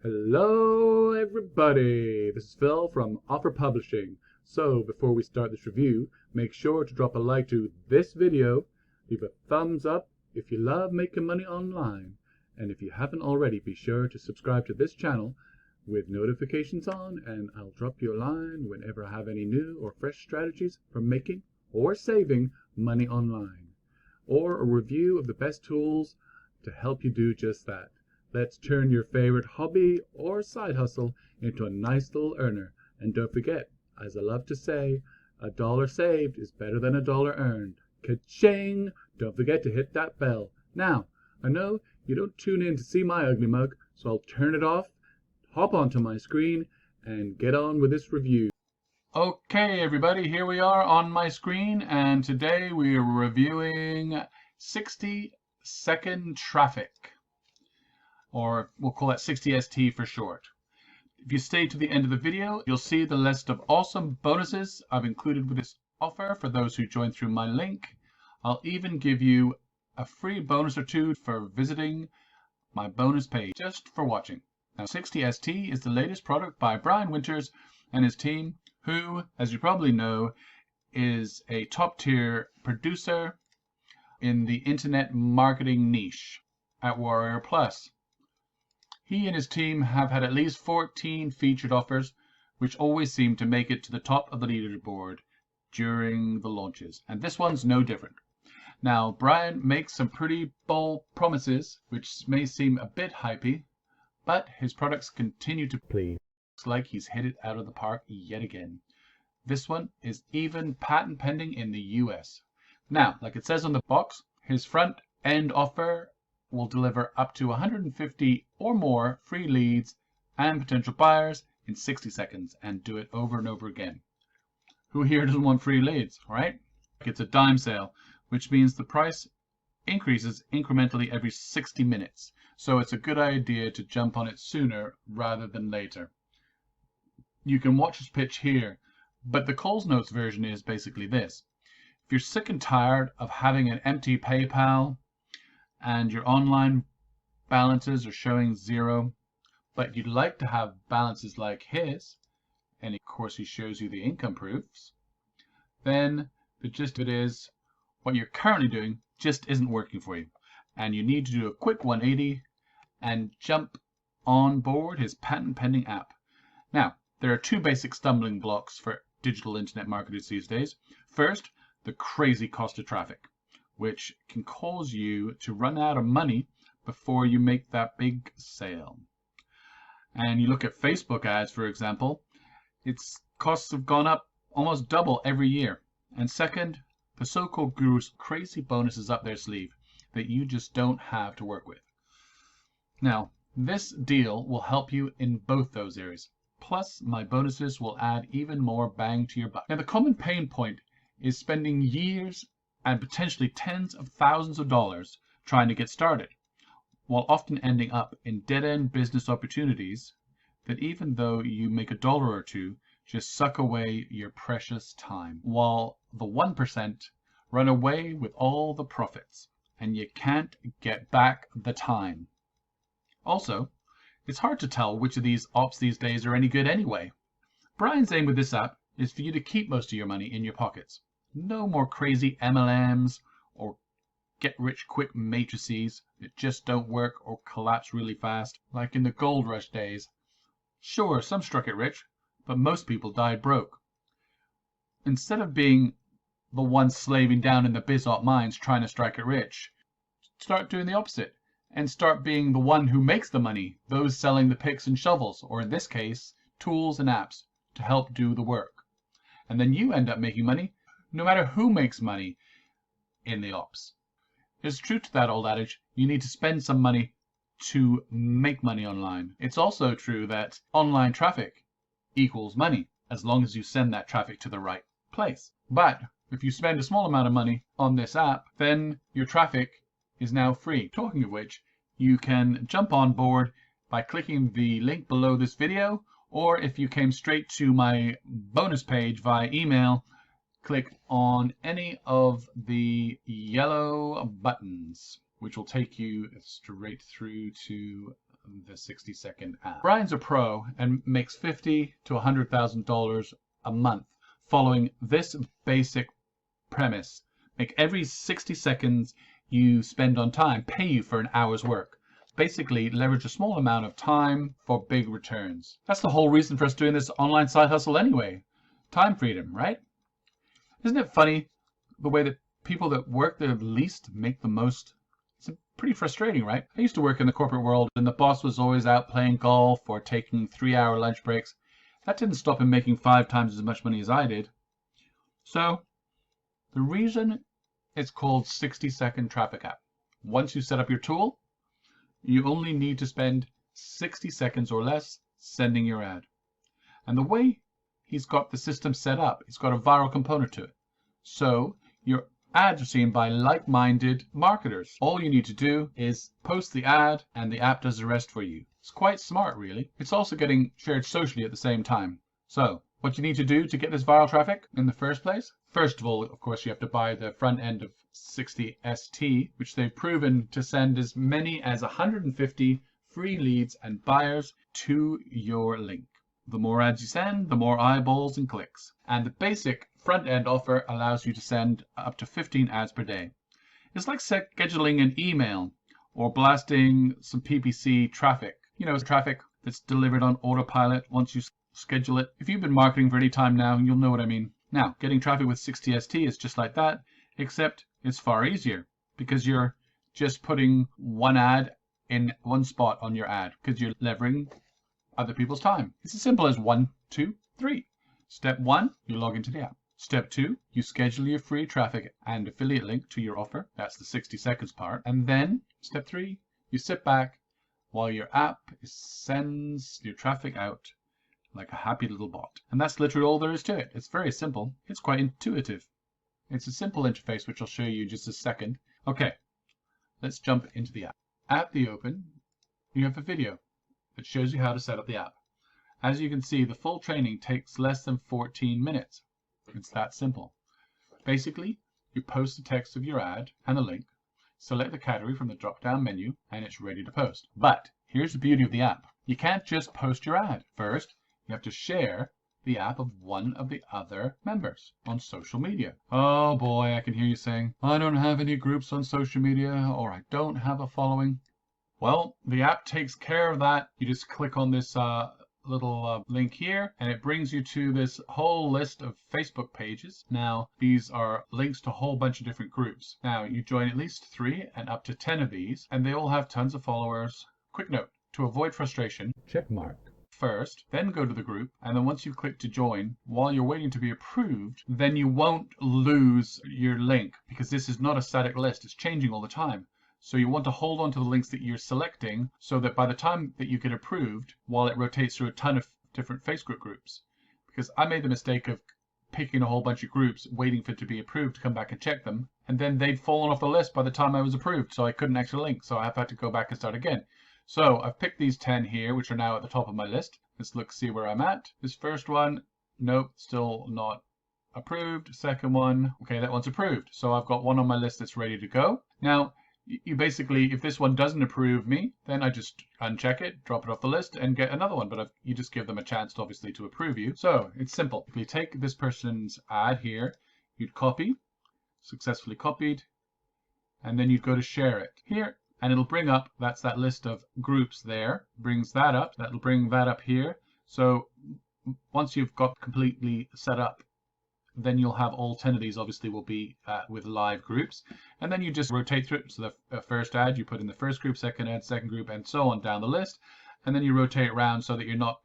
Hello everybody, this is Phil from Offer Publishing. So before we start this review, make sure to drop a like to this video, leave a thumbs up if you love making money online, and if you haven't already, be sure to subscribe to this channel with notifications on, and I'll drop you a line whenever I have any new or fresh strategies for making or saving money online, or a review of the best tools to help you do just that. Let's turn your favorite hobby or side hustle into a nice little earner. And don't forget, as I love to say, a dollar saved is better than a dollar earned. Ka-ching! Don't forget to hit that bell. Now, I know you don't tune in to see my ugly mug, so I'll turn it off, hop onto my screen, and get on with this review. Okay, everybody, here we are on my screen, and today we are reviewing 60-second traffic. Or we'll call it 60ST for short. If you stay to the end of the video, you'll see the list of awesome bonuses I've included with this offer for those who join through my link. I'll even give you a free bonus or two for visiting my bonus page just for watching. Now, 60ST is the latest product by Brian Winters and his team, who, as you probably know, is a top-tier producer in the internet marketing niche at Warrior Plus. He and his team have had at least 14 featured offers, which always seem to make it to the top of the leaderboard during the launches, and this one's no different. Now, Brian makes some pretty bold promises, which may seem a bit hypey, but his products continue to please. Looks like he's hit it out of the park yet again. This one is even patent pending in the US. Now, like it says on the box, his front end offer will deliver up to 150 or more free leads and potential buyers in 60 seconds and do it over and over again. Who here doesn't want free leads, right? It's a dime sale, which means the price increases incrementally every 60 minutes. So it's a good idea to jump on it sooner rather than later. You can watch his pitch here, but the Coles Notes version is basically this. If you're sick and tired of having an empty PayPal and your online balances are showing zero, but you'd like to have balances like his, and of course he shows you the income proofs, then the gist of it is what you're currently doing just isn't working for you, and you need to do a quick 180 and jump on board his patent pending app. Now, there are two basic stumbling blocks for digital internet marketers these days. First, the crazy cost of traffic, which can cause you to run out of money before you make that big sale. And you look at Facebook ads, for example, its costs have gone up almost double every year. And second, the so-called gurus crazy bonuses up their sleeve that you just don't have to work with. Now, this deal will help you in both those areas. Plus, my bonuses will add even more bang to your buck. Now, the common pain point is spending years and potentially tens of thousands of dollars trying to get started, while often ending up in dead-end business opportunities that, even though you make $1 or $2, just suck away your precious time, while the 1% run away with all the profits, and you can't get back the time. Also, it's hard to tell which of these ops these days are any good anyway. Brian's aim with this app is for you to keep most of your money in your pockets. No more crazy MLMs or get-rich-quick matrices that just don't work or collapse really fast, like in the gold rush days. Sure, some struck it rich, but most people died broke. Instead of being the one slaving down in the biz-op mines trying to strike it rich, start doing the opposite and start being the one who makes the money, those selling the picks and shovels, or in this case, tools and apps to help do the work. And then you end up making money no matter who makes money in the ops. There's truth to that old adage, you need to spend some money to make money online. It's also true that online traffic equals money, as long as you send that traffic to the right place. But if you spend a small amount of money on this app, then your traffic is now free. Talking of which, you can jump on board by clicking the link below this video, or if you came straight to my bonus page via email, click on any of the yellow buttons, which will take you straight through to the 60-second ad. Brian's a pro and makes $50,000 to $100,000 a month following this basic premise. Make every 60 seconds you spend on time pay you for an hour's work. Basically, leverage a small amount of time for big returns. That's the whole reason for us doing this online side hustle anyway. Time freedom, right? Isn't it funny the way that people that work the least make the most? It's pretty frustrating, right? I used to work in the corporate world and the boss was always out playing golf or taking 3-hour lunch breaks. That didn't stop him making 5 times as much money as I did. So the reason it's called 60-second traffic app. Once you set up your tool, you only need to spend 60 seconds or less sending your ad. And the way he's got the system set up, it's got a viral component to it. So your ads are seen by like-minded marketers. All you need to do is post the ad and the app does the rest for you. It's quite smart, really. It's also getting shared socially at the same time. So what you need to do to get this viral traffic in the first place? First of all, of course, you have to buy the front end of 60ST, which they've proven to send as many as 150 free leads and buyers to your link. The more ads you send, the more eyeballs and clicks. And the basic front end offer allows you to send up to 15 ads per day. It's like scheduling an email or blasting some PPC traffic. You know, traffic that's delivered on autopilot once you schedule it. If you've been marketing for any time now, you'll know what I mean. Now, getting traffic with 60ST is just like that, except it's far easier because you're just putting one ad in one spot on your ad because you're leveraging other people's time. It's as simple as 1, 2, 3. Step 1, you log into the app. Step 2, you schedule your free traffic and affiliate link to your offer. That's the 60 seconds part. And then step 3, you sit back while your app sends your traffic out like a happy little bot. And that's literally all there is to it. It's very simple. It's quite intuitive. It's a simple interface, which I'll show you in just a second. Okay, let's jump into the app. At the open, you have a video that shows you how to set up the app. As you can see, the full training takes less than 14 minutes. It's that simple. Basically, you post the text of your ad and the link, select the category from the drop-down menu, and it's ready to post. But here's the beauty of the app. You can't just post your ad. First, you have to share the app of one of the other members on social media. Oh boy, I can hear you saying, I don't have any groups on social media, or I don't have a following. Well, the app takes care of that. You just click on this little link here, and it brings you to this whole list of Facebook pages. Now, these are links to a whole bunch of different groups. Now, you join at least 3 and up to 10 of these, and they all have tons of followers. Quick note, to avoid frustration, check mark first, then go to the group, and then once you click to join, while you're waiting to be approved, then you won't lose your link, because this is not a static list, it's changing all the time. So you want to hold on to the links that you're selecting so that by the time that you get approved, while it rotates through a ton of different Facebook groups, because I made the mistake of picking a whole bunch of groups, waiting for it to be approved to come back and check them, and then they'd fallen off the list by the time I was approved, so I couldn't actually link, so I've had to go back and start again. So I've picked these 10 here, which are now at the top of my list. Let's look, see where I'm at. This first one, nope, still not approved. Second one, okay, that one's approved. So I've got one on my list that's ready to go. Now, you basically, if this one doesn't approve me, then I just uncheck it, drop it off the list, and get another one. But you just give them a chance, obviously, to approve you. So it's simple. If you take this person's ad here, you'd copy, successfully copied, and then you'd go to share it here. And it'll bring up, that's that list of groups there, brings that up, that'll bring that up here. So once you've got completely set up, then you'll have all 10 of these obviously will be with live groups. And then you just rotate through it. So the first ad you put in the first group, second ad, second group, and so on down the list. And then you rotate around so that you're not,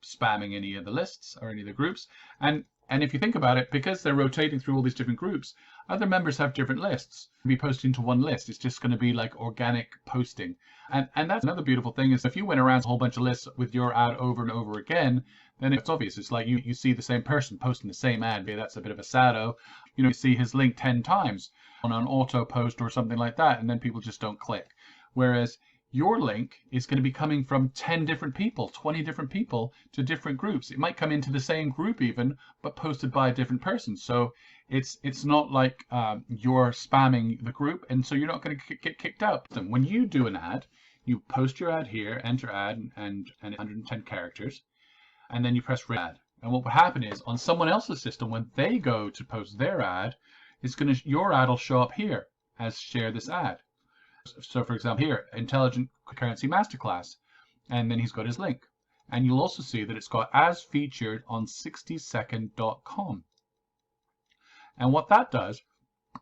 spamming any of the lists or any of the groups. And if you think about it, because they're rotating through all these different groups, other members have different lists. Be posting to one list. It's just going to be like organic posting. And that's another beautiful thing is if you went around a whole bunch of lists with your ad over and over again, then it's obvious. It's like you see the same person posting the same ad. Maybe that's a bit of a sado. You see his link 10 times on an auto post or something like that, and then people just don't click. Whereas your link is going to be coming from 10 different people, 20 different people to different groups. It might come into the same group even, but posted by a different person. So it's not like you're spamming the group, and so you're not going to get kicked out. When you do an ad, you post your ad here, enter ad, and 110 characters, and then you press ad. And what will happen is on someone else's system, when they go to post their ad, your ad will show up here as share this ad. So for example, here, Intelligent Currency Masterclass, and then he's got his link. And you'll also see that it's got as featured on 60second.com. And what that does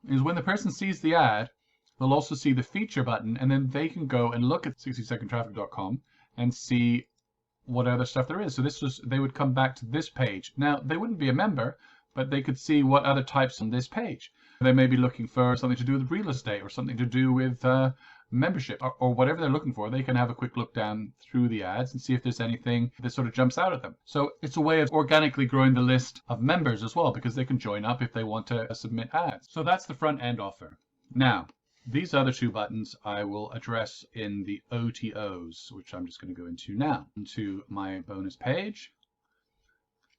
is when the person sees the ad, they'll also see the feature button, and then they can go and look at 60secondtraffic.com and see what other stuff there is. So they would come back to this page. Now, they wouldn't be a member, but they could see what other types on this page. They may be looking for something to do with real estate or something to do with membership or whatever they're looking for. They can have a quick look down through the ads and see if there's anything that sort of jumps out at them. So it's a way of organically growing the list of members as well, because they can join up if they want to submit ads. So that's the front end offer. Now, these other two buttons I will address in the OTOs, which I'm just going to go into now, into my bonus page.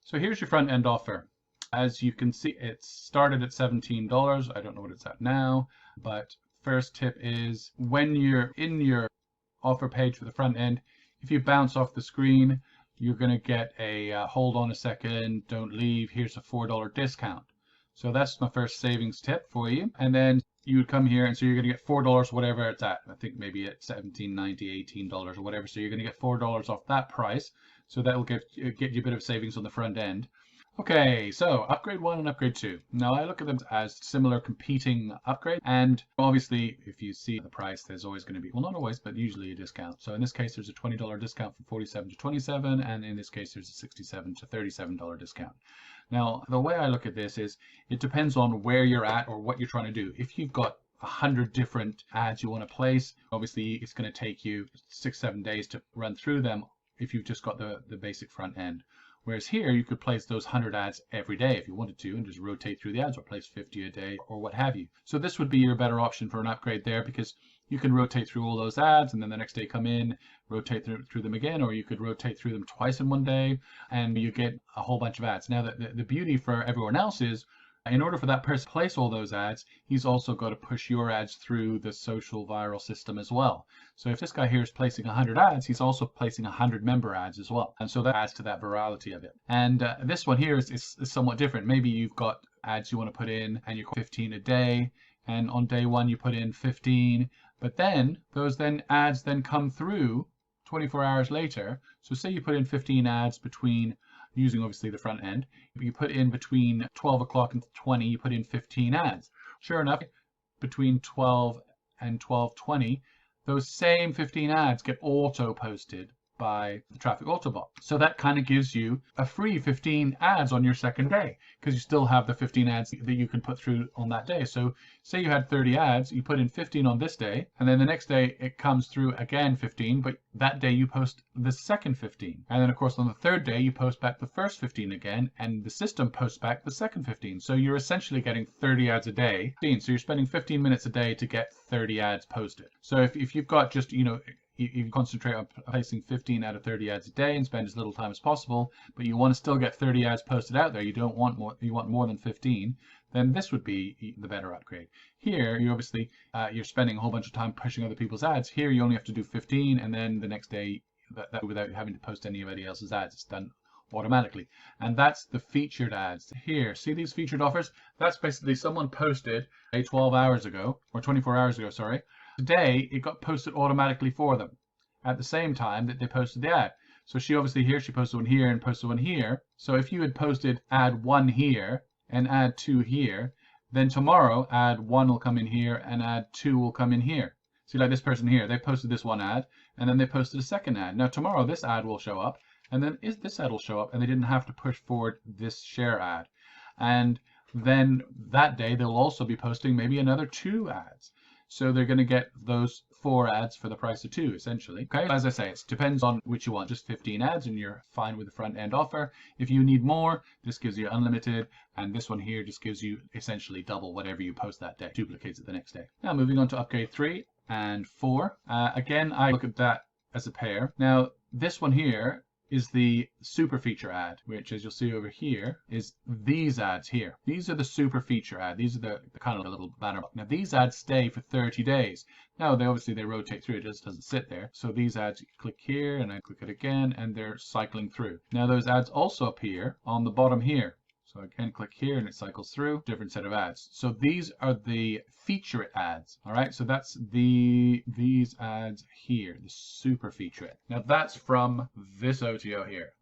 So here's your front end offer. As you can see, it started at $17. I don't know what it's at now, but first tip is when you're in your offer page for the front end, if you bounce off the screen, you're going to get a hold on a second, don't leave, here's a $4 discount. So that's my first savings tip for you. And then you would come here, and so you're going to get $4 whatever it's at. I think maybe at $17.90, $18 or whatever. So you're going to get $4 off that price. So that will get you a bit of savings on the front end. Okay, so upgrade 1 and upgrade 2. Now I look at them as similar competing upgrades, and obviously if you see the price, there's always going to be, well, not always, but usually a discount. So in this case, there's a $20 discount from $47 to $27, and in this case, there's a $67 to $37 discount. Now, the way I look at this is it depends on where you're at or what you're trying to do. If you've got 100 different ads you want to place, obviously it's going to take you 6-7 days to run through them if you've just got the basic front end. Whereas here, you could place those 100 ads every day if you wanted to and just rotate through the ads, or place 50 a day or what have you. So this would be your better option for an upgrade there, because you can rotate through all those ads and then the next day come in, rotate through them again, or you could rotate through them twice in one day and you get a whole bunch of ads. Now, the beauty for everyone else is, in order for that person to place all those ads, he's also got to push your ads through the social viral system as well. So if this guy here is placing 100 ads, he's also placing 100 member ads as well. And so that adds to that virality of it. And this one here is somewhat different. Maybe you've got ads you want to put in and you're 15 a day. And on day one, you put in 15. But then those ads then come through 24 hours later. So say you put in 15 ads between, using obviously the front end, you put in between 12 o'clock and 20, you put in 15 ads. Sure enough, between 12 and 12:20, those same 15 ads get auto-posted by the Traffic Autobot. So that kind of gives you a free 15 ads on your second day, because you still have the 15 ads that you can put through on that day. So say you had 30 ads, you put in 15 on this day, and then the next day it comes through again 15, but that day you post the second 15. And then of course on the third day you post back the first 15 again, and the system posts back the second 15. So you're essentially getting 30 ads a day. So you're spending 15 minutes a day to get 30 ads posted. So if you've got just, you concentrate on placing 15 out of 30 ads a day and spend as little time as possible, but you want to still get 30 ads posted out there, you don't want more, you want more than 15, then this would be the better upgrade. Here, you obviously, you're spending a whole bunch of time pushing other people's ads. Here, you only have to do 15, and then the next day, that without having to post anybody else's ads, it's done automatically. And that's the featured ads. Here, see these featured offers? That's basically someone posted 12 hours ago, or 24 hours ago, sorry. Today, it got posted automatically for them at the same time that they posted the ad. So she obviously here, she posted one here and posted one here. So if you had posted ad 1 here and ad 2 here, then tomorrow ad 1 will come in here and ad 2 will come in here. See, like this person here, they posted this one ad and then they posted a second ad. Now tomorrow this ad will show up, and then this ad will show up, and they didn't have to push forward this share ad. And then that day they'll also be posting maybe another 2 ads. So they're going to get those 4 ads for the price of 2, essentially. Okay, as I say, it depends on which you want. Just 15 ads and you're fine with the front end offer. If you need more, this gives you unlimited, and this one here just gives you essentially double whatever you post that day, duplicates it the next day. Now moving on to upgrade 3 and 4. Again, I look at that as a pair. Now this one here is the super feature ad, which, as you'll see over here, is these ads here. These are the super feature ad. These are the kind of little banner. Now these ads stay for 30 days. Now they obviously rotate through. It just doesn't sit there. So these ads, you click here and I click it again, and they're cycling through. Now those ads also appear on the bottom here. So again, click here and it cycles through, different set of ads. So these are the feature it ads. All right, so that's these ads here, the super feature it. Now that's from this OTO here,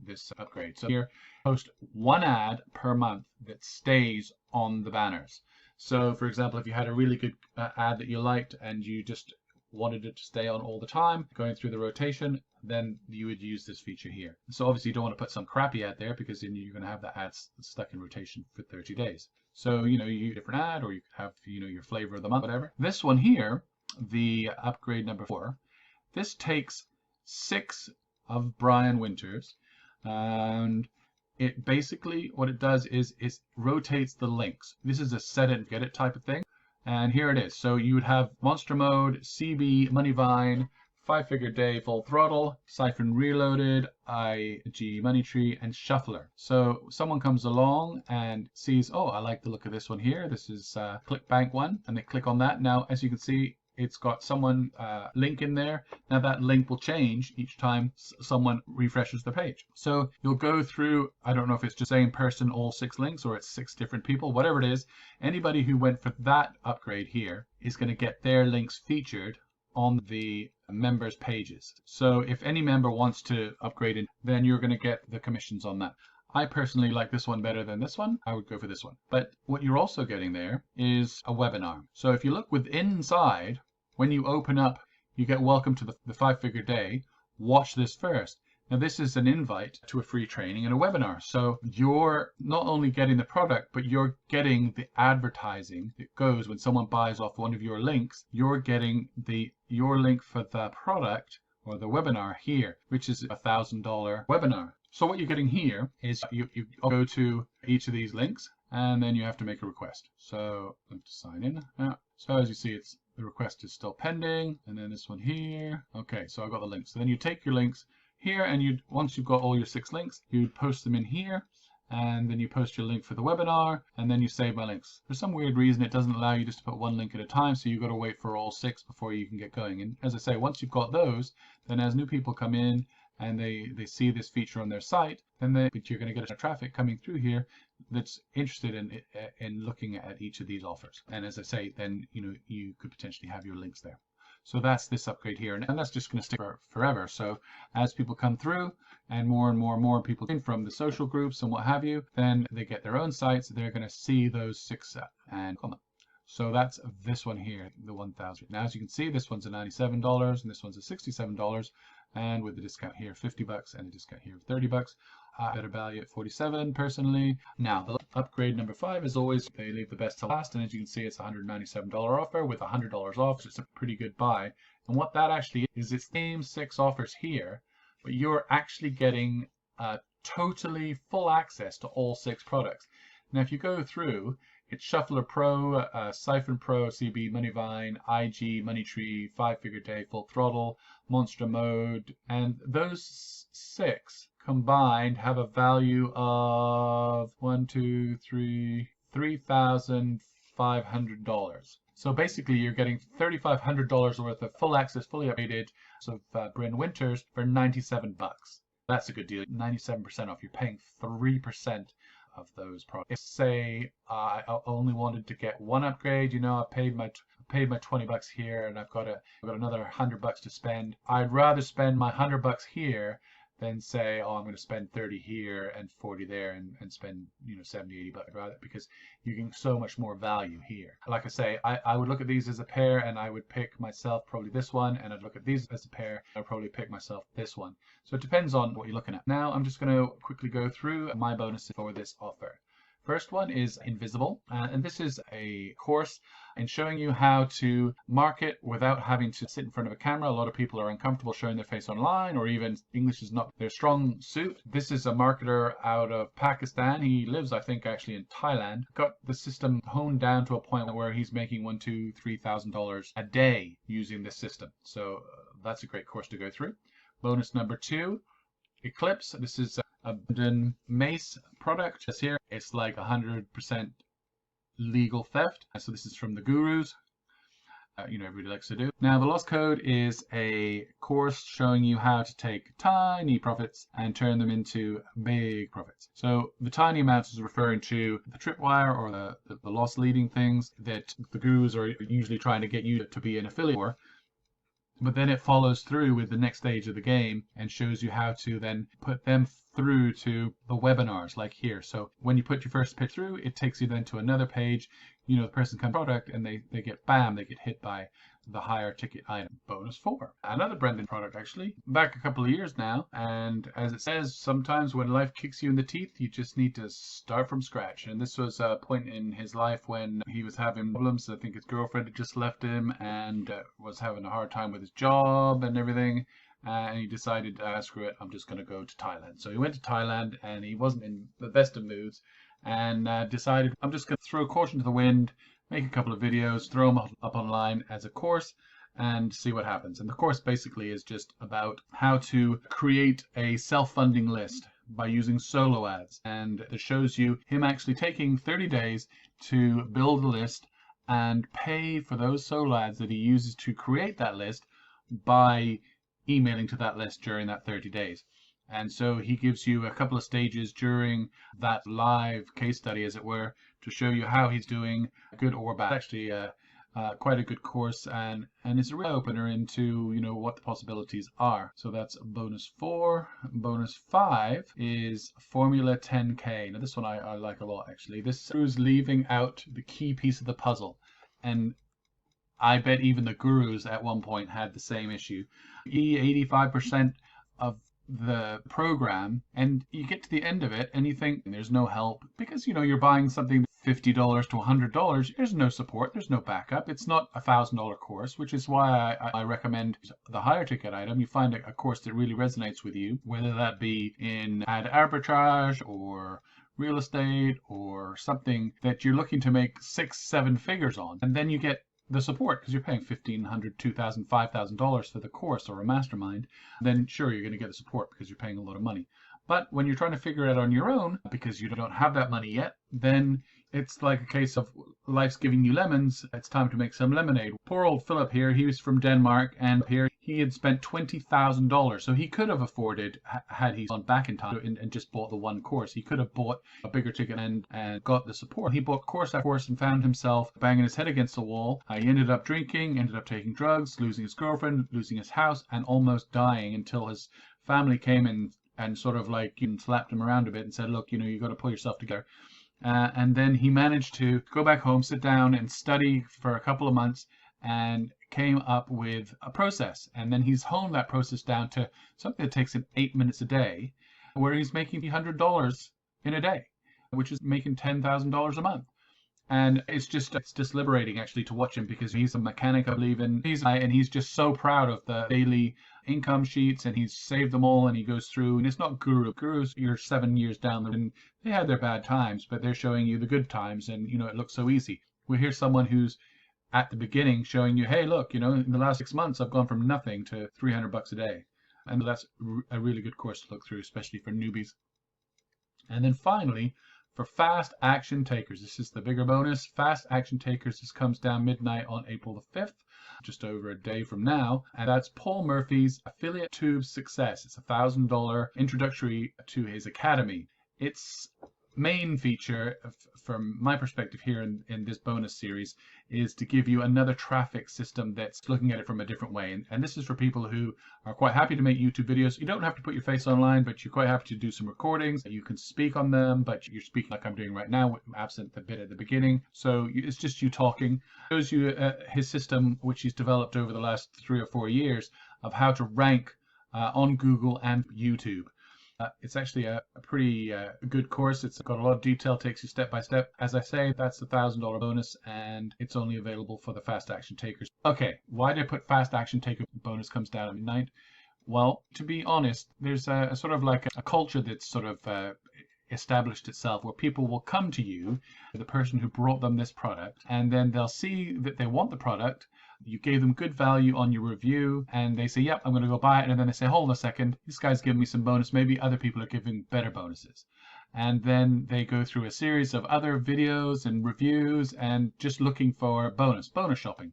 this upgrade. So here, post one ad per month that stays on the banners. So for example, if you had a really good ad that you liked and you just wanted it to stay on all the time, going through the rotation, then you would use this feature here. So obviously you don't want to put some crappy ad there, because then you're going to have that ad stuck in rotation for 30 days. So, you use a different ad, or you could have, your flavor of the month, whatever. This one here, the upgrade number 4, this takes 6 of Brian Winters, and it basically, what it does is it rotates the links. This is a set it and get it type of thing. And here it is. So you would have Monster Mode, CB, Moneyvine, 5-Figure Day, Full Throttle, Siphon Reloaded, IG Money Tree, and Shuffler. So someone comes along and sees, oh, I like the look of this one here. This is ClickBank one, and they click on that. Now, as you can see, it's got someone link in there. Now that link will change each time someone refreshes the page. So you'll go through, I don't know if it's just the same person, all 6 links, or it's 6 different people, whatever it is. Anybody who went for that upgrade here is going to get their links featured on the members pages. So if any member wants to upgrade it, then you're going to get the commissions on that. I personally like this one better than this one. I would go for this one. But what you're also getting there is a webinar. So if you look inside, when you open up, you get welcome to the 5-Figure Day. Watch this first. Now this is an invite to a free training and a webinar. So you're not only getting the product, but you're getting the advertising that goes when someone buys off one of your links. You're getting your link for the product or the webinar here, which is a $1,000 webinar. So what you're getting here is you go to each of these links, and then you have to make a request. So I have to sign in. So as you see, the request is still pending, and then this one here. Okay, so I've got the links. So then you take your links here, and once you've got all your 6 links, you post them in here, and then you post your link for the webinar, and then you save my links. For some weird reason, it doesn't allow you just to put one link at a time, so you've got to wait for all 6 before you can get going. And as I say, once you've got those, then as new people come in and they see this feature on their site, then you're going to get a traffic coming through here that's interested in looking at each of these offers. And as I say, then you could potentially have your links there. So that's this upgrade here, and that's just going to stick forever. So as people come through and more people in from the social groups and what have you, then they get their own sites. They're going to see those 6 and on them. So that's this one here, the 1,000. Now, as you can see, this one's a $97 and this one's a $67, and with the discount here, $50, and a discount here of $30. Better value at $47 personally. Now, the upgrade number 5 is always, they leave the best to last, and as you can see, it's a $197 offer with $100 off, so it's a pretty good buy. And what that actually is, it's the same 6 offers here, but you're actually getting totally full access to all 6 products. Now, if you go through, it's Shuffler Pro, Siphon Pro, CB, Moneyvine, IG, Money Tree, 5-Figure Day, Full Throttle, Monster Mode, and those 6 combined have a value of $3,500. So basically, you're getting $3,500 worth of full access, fully updated of Brian Winters for $97. That's a good deal. 97% off. You're paying 3% of those products. If say I only wanted to get one upgrade, I paid my $20 here, and I've got another $100 to spend. I'd rather spend my $100 here than say, oh, I'm going to spend 30 here and 40 there and spend 70, $80 rather, because you get so much more value here. Like I say, I would look at these as a pair, and I would pick myself probably this one, and I'd look at these as a pair, I'd probably pick myself this one. So it depends on what you're looking at. Now I'm just going to quickly go through my bonuses for this offer. First one is Invisible, and this is a course in showing you how to market without having to sit in front of a camera. A lot of people are uncomfortable showing their face online, or even English is not their strong suit. This is a marketer out of Pakistan. He lives, I think, actually in Thailand. Got the system honed down to a point where he's making $1,000, $2,000, $3,000 a day using this system. So that's a great course to go through. Bonus number 2. Eclipse. This is a London Mace product. Just here, it's like 100% legal theft. So this is from the gurus. Everybody likes to do. Now, the lost code is a course showing you how to take tiny profits and turn them into big profits. So the tiny amounts is referring to the tripwire or the loss leading things that the gurus are usually trying to get you to be an affiliate for. But then it follows through with the next stage of the game and shows you how to then put them through to the webinars like here. So when you put your first pitch through, it takes you then to another page. The person comes product and they get hit by the higher ticket item. Bonus 4, another Brendan product actually, back a couple of years now. And as it says, sometimes when life kicks you in the teeth, you just need to start from scratch. And this was a point in his life when he was having problems. I think his girlfriend had just left him and was having a hard time with his job and everything. And he decided, screw it, I'm just going to go to Thailand. So he went to Thailand and he wasn't in the best of moods and decided, I'm just going to throw caution to the wind, make a couple of videos, throw them up online as a course and see what happens. And the course basically is just about how to create a self-funding list by using solo ads. And it shows you him actually taking 30 days to build a list and pay for those solo ads that he uses to create that list by emailing to that list during that 30 days. And so he gives you a couple of stages during that live case study, as it were, to show you how he's doing, good or bad. Actually, quite a good course, and it's a real opener into what the possibilities are. So that's bonus 4. Bonus 5 is Formula 10K. Now this one I like a lot actually. This is leaving out the key piece of the puzzle, and I bet even the gurus at one point had the same issue. 85% of the program, and you get to the end of it and you think there's no help because you're buying something $50 to $100. There's no support, there's no backup. It's not a $1,000 course, which is why I recommend the higher ticket item. You find a course that really resonates with you, whether that be in ad arbitrage or real estate or something that you're looking to make 6-7 figures on, and then you get the support because you're paying $1,500, $2,000, $5,000 for the course or a mastermind. Then sure, you're going to get the support because you're paying a lot of money. But when you're trying to figure it out on your own because you don't have that money yet, then it's like a case of life's giving you lemons. It's time to make some lemonade. Poor old Philip here, he was from Denmark, and here he had spent $20,000. So he could have afforded, had he gone back in time and just bought the one course, he could have bought a bigger ticket and got the support. He bought course after course and found himself banging his head against the wall. He ended up drinking, ended up taking drugs, losing his girlfriend, losing his house, and almost dying until his family came in and sort of like slapped him around a bit and said, look, you got to pull yourself together. And then he managed to go back home, sit down and study for a couple of months and came up with a process. And then he's honed that process down to something that takes him 8 minutes a day, where he's making $100 in a day, which is making $10,000 a month. And it's just liberating actually to watch him because he's a mechanic, I believe, and he's just so proud of the daily income sheets, and he's saved them all, and he goes through, and it's not gurus, you're 7 years down the road, and they had their bad times, but they're showing you the good times, and it looks so easy. We hear someone who's at the beginning showing you, hey, look, in the last 6 months I've gone from nothing to $300 a day, and that's a really good course to look through, especially for newbies. And then finally, for fast action takers, this is the bigger bonus. Fast action takers, this comes down midnight on April the 5th, just over a day from now. And that's Paul Murphy's Affiliate Tube Success. It's a $1,000 introductory to his academy. Its main feature, from my perspective here in this bonus series, is to give you another traffic system that's looking at it from a different way. And this is for people who are quite happy to make YouTube videos. You don't have to put your face online, but you're quite happy to do some recordings. You can speak on them, but you're speaking like I'm doing right now, absent the bit at the beginning. So it's just you talking. It shows you his system, which he's developed over the last 3 or 4 years, of how to rank on Google and YouTube. It's actually a pretty good course. It's got a lot of detail, takes you step by step. As I say, that's the $1,000 bonus, and it's only available for the fast action takers. Okay, why did I put fast action taker bonus comes down at midnight? Well, to be honest, there's a sort of like a culture that's sort of established itself where people will come to you, the person who brought them this product, and then they'll see that they want the product, You gave them good value on your review and they say, yep, I'm going to go buy it. And then they say, hold on a second, this guy's giving me some bonus. Maybe other people are giving better bonuses. And then they go through a series of other videos and reviews and just looking for bonus shopping.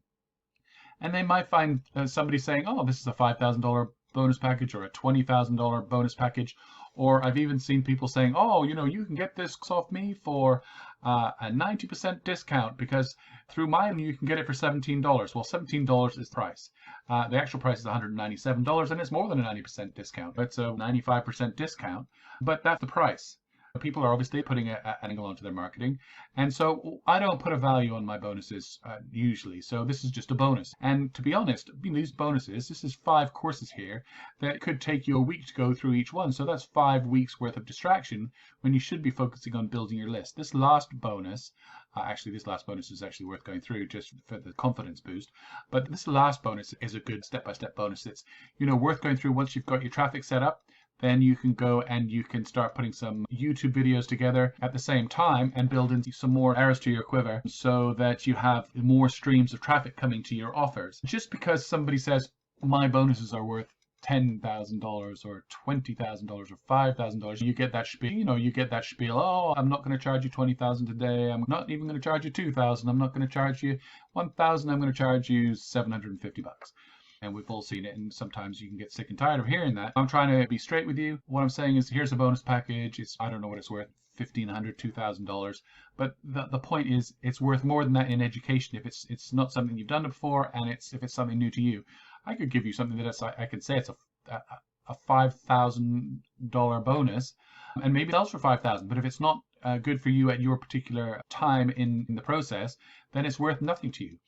And they might find somebody saying, oh, this is a $5,000 bonus package or a $20,000 bonus package. Or I've even seen people saying, oh, you can get this off me for a 90% discount because through mine you can get it for $17. Well, $17 is the price. The actual price is $197 and it's more than a 90% discount. It's a 95% discount, but that's the price. People are obviously putting an angle onto their marketing. And so I don't put a value on my bonuses usually. So this is just a bonus. And to be honest, these bonuses, this is 5 courses here that could take you a week to go through each one. So that's 5 weeks worth of distraction when you should be focusing on building your list. This last bonus, this last bonus is actually worth going through just for the confidence boost. But this last bonus is a good step-by-step bonus that's, worth going through once you've got your traffic set up. Then you can go and you can start putting some YouTube videos together at the same time and build in some more arrows to your quiver so that you have more streams of traffic coming to your offers. Just because somebody says my bonuses are worth $10,000 or $20,000 or $5,000, you get that spiel. You get that spiel. Oh, I'm not going to charge you $20,000 today. I'm not even going to charge you $2,000. I'm not going to charge you $1,000. I'm going to charge you $750. And we've all seen it, and sometimes you can get sick and tired of hearing that. I'm trying to be straight with you. What I'm saying is, here's a bonus package. I don't know what it's worth, $1,500, $2,000. But the point is, it's worth more than that in education if it's not something you've done before, and if it's something new to you. I could give you something that I can say it's a $5,000 bonus, and maybe it sells for $5,000. But if it's not good for you at your particular time in the process, then it's worth nothing to you.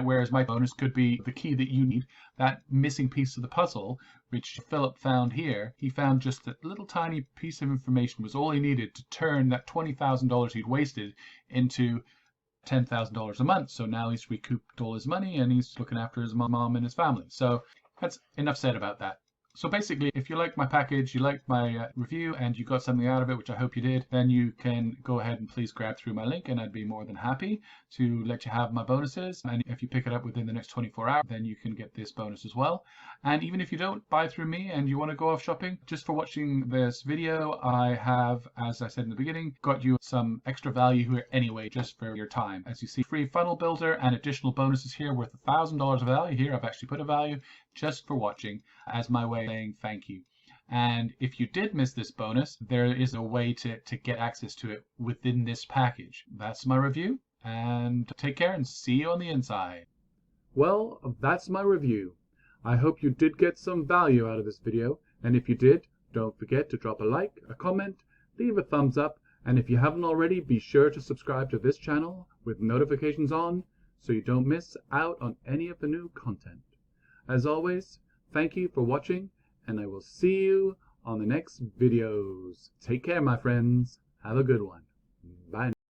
Whereas my bonus could be the key that you need, that missing piece of the puzzle, which Philip found here. He found just that little tiny piece of information was all he needed to turn that $20,000 he'd wasted into $10,000 a month. So now he's recouped all his money and he's looking after his mom and his family. So that's enough said about that. So basically, if you like my package, you like my review, and you got something out of it, which I hope you did, then you can go ahead and please grab through my link, and I'd be more than happy to let you have my bonuses. And if you pick it up within the next 24 hours, then you can get this bonus as well. And even if you don't buy through me and you want to go off shopping, just for watching this video, I have, as I said in the beginning, got you some extra value here anyway, just for your time. As you see, free funnel builder and additional bonuses here worth $1,000 of value. Here I've actually put a value just for watching as my way of saying thank you. And if you did miss this bonus, there is a way to get access to it within this package. That's my review, and take care and see you on the inside. Well, that's my review. I hope you did get some value out of this video, and if you did, don't forget to drop a like, a comment, leave a thumbs up, and if you haven't already, be sure to subscribe to this channel with notifications on so you don't miss out on any of the new content. As always, thank you for watching, and I will see you on the next videos. Take care, my friends. Have a good one. Bye.